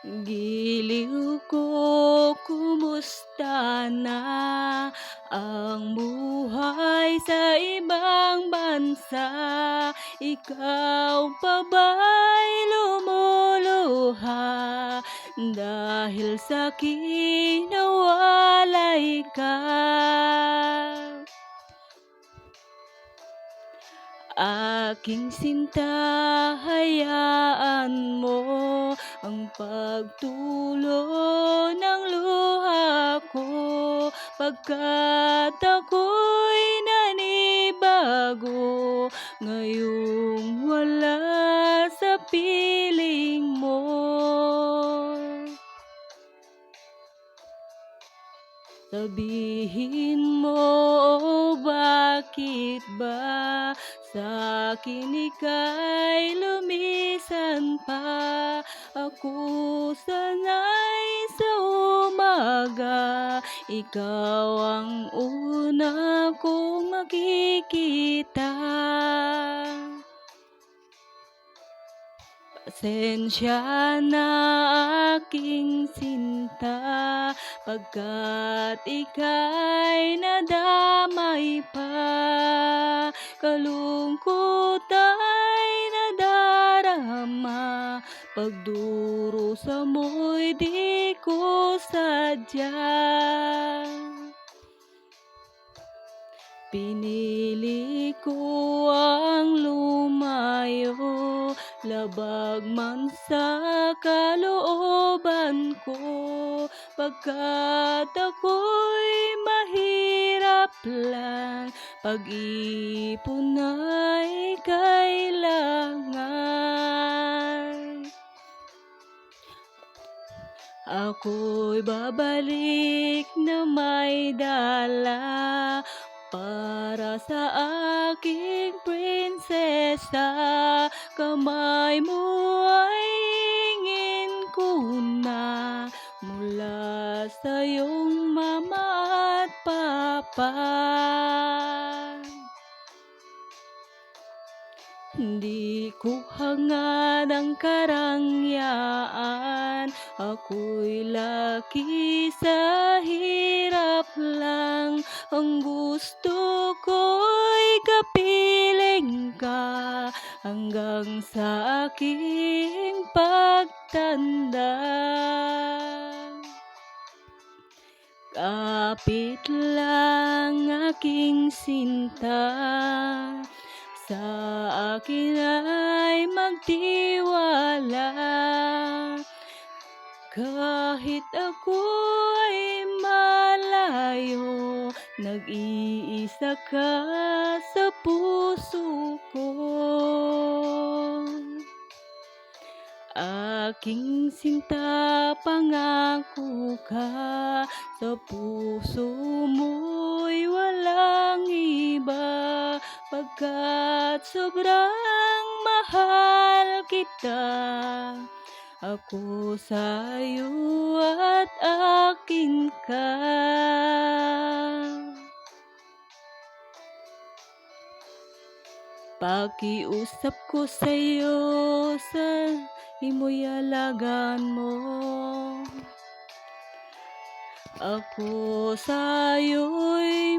Giliw ko, kumusta na ang buhay sa ibang bansa? Ikaw pa ba'y lumuluha dahil sa kinawalay ka? Aking sinta, hayaan mo ang pagtulo ng luha ko, pagkat ako'y nanibago ngayong wala sa piling mo. Sabihin mo, bakit ba sa'kin ika'y lumisan pa? Ako sana'y sa umaga, ikaw ang una kong makikita. Pasensya na, aking sinta, pagkat ika'y nadamay pa. Kalungkot ay nadarama, pagdurusa mo'y di ko sadya. Pinili ko ang lumayo, labag man sa kalooban ko, pagkat ako'y mahirap lang, pag-ipon ay kailangan. Ako'y babalik na may dala para sa aking prinsesa. Kamay mo ay hingin ko na mula sa iyong mama at papa. Hindi ko hangad ang karangyaan, ako'y laki sa hirap lang. Ang gusto ko'y kapiling ka hanggang sa aking pagtanda. Kapit lang, aking sinta, sa akin ay magtiwala. Kahit ako ay malayo, nag-iisa ka sa puso ko. Aking sinta, pangako ka, sa puso mo'y walang iba, pagkat sobrang mahal kita. Ako sa'yo at akin ka. Pakiusap ko sa'yo, sa imo'y alagaan mo. Ako sa'yo'y